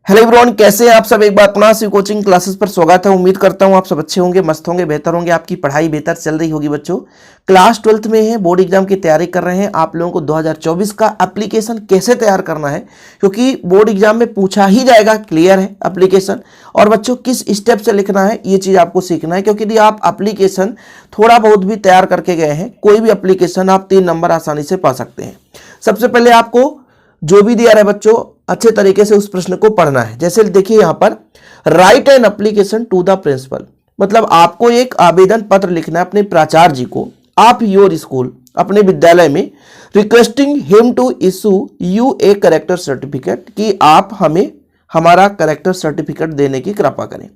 Hello everyone, कैसे हैं आप सब। एक बार पुनः से कोचिंग क्लासेस पर स्वागत है। उम्मीद करता हूं आप सब अच्छे होंगे, मस्त होंगे, बेहतर होंगे, आपकी पढ़ाई बेहतर चल रही होगी। बच्चों क्लास 12th में हैं, बोर्ड एग्जाम की तैयारी कर रहे हैं। आप लोगों को 2024 का एप्लीकेशन कैसे तैयार करना है, क्योंकि बोर्ड एग्जाम में पूछा ही जाएगा। क्लियर है एप्लीकेशन, और बच्चों किस स्टेप से लिखना है ये चीज़ आपको सीखना है। क्योंकि यदि आप एप्लीकेशन थोड़ा बहुत भी तैयार करके गए हैं, कोई भी एप्लीकेशन आप 3 नंबर आसानी से पा सकते हैं। सबसे पहले आपको जो भी दिया है बच्चों, अच्छे तरीके से उस प्रश्न को पढ़ना है। जैसे देखिए यहां पर write an application to the principal, मतलब आपको एक आवेदन पत्र लिखना है अपने प्राचार्य जी को, आप योर स्कूल, अपने विद्यालय में, requesting him to issue you a character certificate, कि आप हमें हमारा करेक्टर सर्टिफिकेट देने की कृपा करें।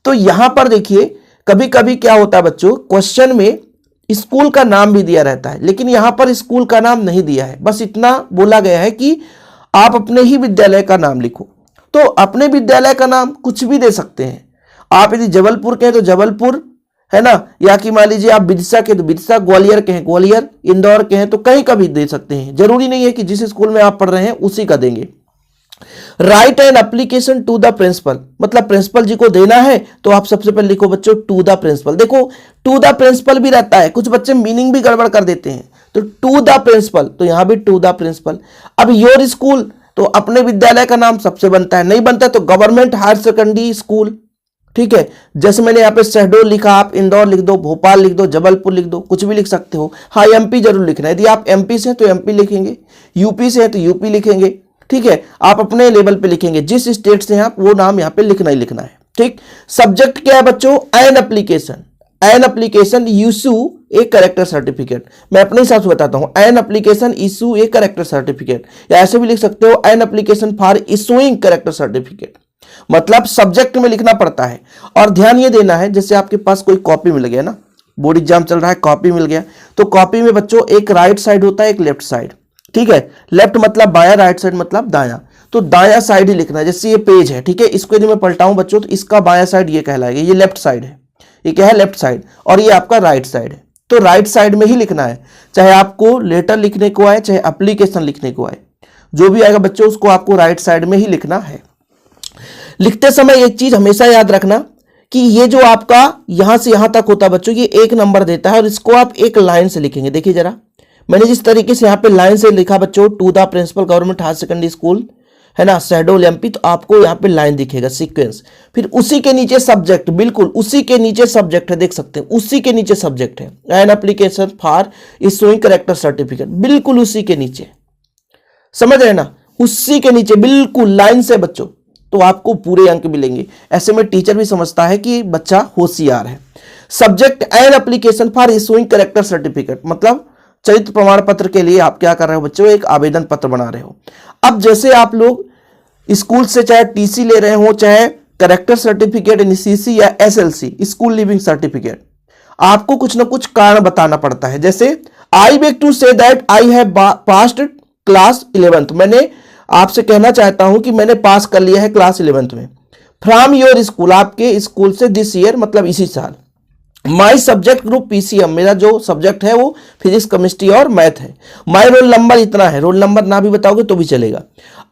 तो यहां पर देखिए कभी कभी क्या होता है बच्चों, क्वेश्चन में स्कूल का नाम भी दिया रहता है, लेकिन यहां पर स्कूल का नाम नहीं दिया है। बस इतना बोला गया है कि आप अपने ही विद्यालय का नाम लिखो। तो अपने विद्यालय का नाम कुछ भी दे सकते हैं आप। यदि जबलपुर के हैं तो जबलपुर, है ना, या कि मान लीजिए आप बिरसा के तो बिरसा, ग्वालियर के हैं ग्वालियर, इंदौर के हैं तो कहीं का भी दे सकते हैं। जरूरी नहीं है कि जिस स्कूल में आप पढ़ रहे हैं उसी का देंगे। Write an application to the principal, मतलब प्रिंसिपल जी को देना है तो आप सबसे पहले लिखो बच्चों टू द प्रिंसिपल। देखो टू द प्रिंसिपल भी रहता है, कुछ बच्चे मीनिंग भी गड़बड़ कर देते हैं। तो टू द प्रिंसिपल, तो यहां भी टू द प्रिंसिपल। अब योर स्कूल, तो अपने विद्यालय का नाम सबसे बनता है, नहीं बनता तो गवर्नमेंट हायर सेकेंडरी स्कूल। ठीक है, जैसे मैंने यहाँ पे शहडोल लिखा, आप इंदौर लिख दो, भोपाल लिख दो, जबलपुर लिख दो, कुछ भी लिख सकते हो। हाँ, एमपी जरूर लिखना है। यदि आप एमपी से हैं तो एमपी लिखेंगे, यूपी से हैं तो यूपी लिखेंगे। ठीक है, आप अपने लेवल पे लिखेंगे, जिस स्टेट से हैं आप वो नाम यहाँ पे लिखना ही लिखना है। ठीक, सब्जेक्ट क्या है बच्चों, an application. An application issue A character certificate. मैं अपने हिसाब से बताता हूं, an application issue A character certificate, या ऐसे भी लिख सकते हो an application for issuing character certificate. मतलब सब्जेक्ट में लिखना पड़ता है। और ध्यान ये देना है, जैसे आपके पास कोई कॉपी मिल गया ना, बोर्ड एग्जाम चल रहा है, कॉपी मिल गया, तो कॉपी में बच्चों एक राइट साइड होता है, एक लेफ्ट साइड। ठीक है, लेफ्ट मतलब बाया, राइट साइड मतलब दाया। तो दाया साइड ही लिखना है। जैसे ये पेज है, ठीक है, इसको यदि मैं पलटाऊं बच्चों तो इसका बाया साइड ये कहलाएगा, ये लेफ्ट साइड है, ये क्या है, लेफ्ट साइड, और ये आपका राइट साइड है। तो राइट साइड में ही लिखना है, चाहे आपको लेटर लिखने को आए, चाहे एप्लीकेशन लिखने को आए, जो भी आएगा बच्चों उसको आपको राइट साइड में ही लिखना है। लिखते समय एक चीज हमेशा याद रखना कि ये जो आपका यहां से यहां तक होता है बच्चों, ये 1 नंबर देता है, और इसको आप एक लाइन से लिखेंगे। देखिए जरा, मैंने जिस तरीके से यहाँ पे लाइन से लिखा बच्चों, to the principal government higher secondary school, है ना, शहडोल एमपी, तो आपको यहाँ पे लाइन दिखेगा, सीक्वेंस। फिर उसी के नीचे सब्जेक्ट, बिल्कुल उसी के नीचे सब्जेक्ट है, देख सकते हैं उसी के नीचे सब्जेक्ट है, an application for issuing character certificate, बिल्कुल उसी के नीचे, समझ रहे ना, उसी के नीचे बिल्कुल लाइन से बच्चों, तो आपको पूरे अंक मिलेंगे। ऐसे में टीचर भी समझता है कि बच्चा होशियार है। Subject an application for issuing character certificate, मतलब चरित्र प्रमाण पत्र के लिए आप क्या कर रहे हो बच्चों, एक आवेदन पत्र बना रहे हो। अब जैसे आप लोग स्कूल से चाहे टीसी ले रहे हो, चाहे करेक्टर सर्टिफिकेट एनसीसी या एसएलसी स्कूल लिविंग सर्टिफिकेट, आपको कुछ ना कुछ कारण बताना पड़ता है। जैसे I beg to say that I have passed class 11th, मैंने आपसे कहना चाहता हूं कि मैंने पास कर लिया है क्लास 11th में। फ्रॉम योर स्कूल, आपके स्कूल से, दिस ईयर मतलब इसी साल। माई सब्जेक्ट ग्रुप पीसीएम, मेरा जो सब्जेक्ट है वो फिजिक्स, केमिस्ट्री और मैथ है। माई रोल नंबर इतना है, रोल नंबर ना भी बताओगे तो भी चलेगा।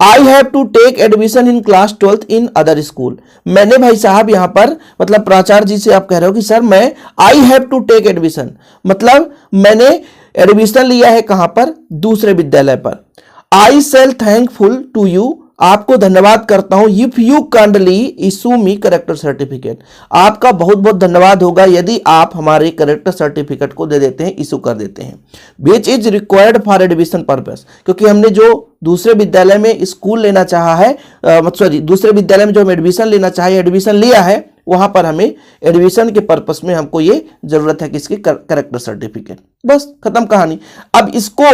I have to take admission in class 12th in other school, मैंने भाई साहब यहाँ पर, मतलब प्राचार्य जी से आप कह रहे हो कि सर मैं I have to take admission, मतलब मैंने एडमिशन लिया है कहां पर, दूसरे विद्यालय पर। आई सेल थैंकफुल टू यू, आपको धन्यवाद करता हूं, if you kindly issue me character certificate, आपका बहुत बहुत धन्यवाद होगा यदि आप हमारे करेक्टर सर्टिफिकेट को दे देते हैं, इशू कर देते हैं। Which is required for admission purpose, क्योंकि हमने जो दूसरे विद्यालय में स्कूल लेना चाहा है, सॉरी दूसरे विद्यालय में जो हम एडमिशन लेना चाहे, एडमिशन लिया है, वहां पर हमें एडमिशन के पर्पस में हमको ये जरूरत है कि इसकी करेक्टर सर्टिफिकेट। बस खत्म कहानी। अब इसको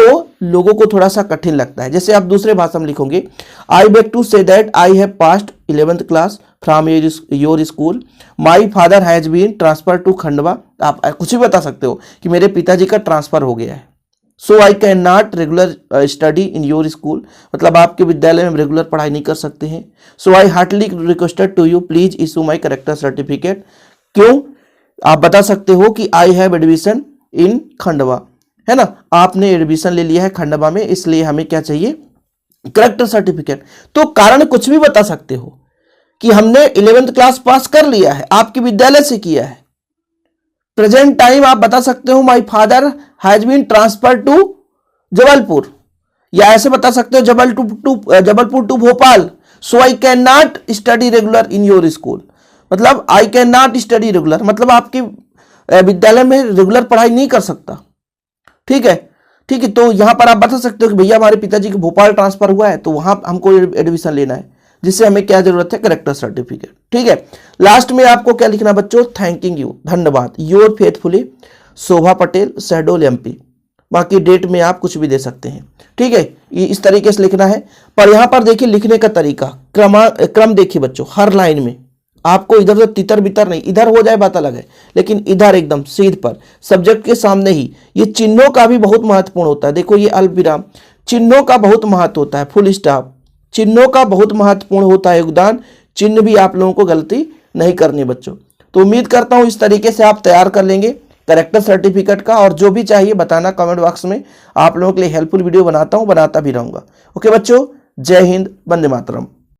लोगों को थोड़ा सा कठिन लगता है। जैसे आप दूसरे भाषा में लिखोगे, I beg to say that I have passed 11th class from your school, my father has been transfer to Khandwa, आप कुछ भी बता सकते हो कि मेरे पिताजी का ट्रांसफर हो गया है। So I can not regular study in your school, मतलब आपके विद्यालय में रेगुलर पढ़ाई नहीं कर सकते हैं। So I heartly requested to you please issue my character certificate, क्यों आप बता सकते हो कि I have admission in Khandwa, है ना, आपने एडमिशन ले लिया है खंडवा में, इसलिए हमें क्या चाहिए, करेक्टर सर्टिफिकेट। तो कारण कुछ भी बता सकते हो कि हमने 11th क्लास पास कर लिया है, आपके विद्यालय से किया है। प्रेजेंट टाइम आप बता सकते हो my father has been transfer to Jabalpur, या ऐसे बता सकते हो Jabalpur to Bhopal, so I can not study regular in your school. मतलब I can not study regular, मतलब आपके विद्यालय में रेगुलर पढ़ाई नहीं कर सकता। ठीक है, ठीक है। तो यहां पर आप बता सकते हो कि भैया हमारे पिताजी को भोपाल ट्रांसफर हुआ है, तो वहां हमको एडमिशन लेना है, जिससे हमें क्या जरूरत है, करेक्टर सर्टिफिकेट। ठीक है। लास्ट में आपको क्या लिखना बच्चों, थैंकिंग यू, धन्यवाद, your faithfully Shobha Patel, Shahdol MP. बाकी डेट में आप कुछ भी दे सकते हैं। ठीक है, ये इस तरीके से लिखना है। पर यहां पर देखिए लिखने का तरीका, क्रम देखिए बच्चों, हर लाइन में आपको इधर उधर तितर बितर नहीं, इधर हो जाए बात अलग है, लेकिन इधर एकदम सीध पर सब्जेक्ट के सामने ही। ये चिन्हों का भी बहुत महत्वपूर्ण होता है। देखो ये अल्प विराम, चिन्हों का बहुत महत्व होता है। फुल स्टॉप, चिन्हों का बहुत महत्वपूर्ण होता है योगदान। चिन्ह भी आप लोगों को गलती नहीं करनी बच्चों। तो उम्मीद करता हूं इस तरीके से आप तैयार कर लेंगे करेक्टर सर्टिफिकेट का, और जो भी चाहिए बताना कमेंट बॉक्स में। आप लोगों के लिए हेल्पफुल वीडियो बनाता हूं, बनाता भी रहूंगा। ओके बच्चों, जय हिंद, वंदे मातरम।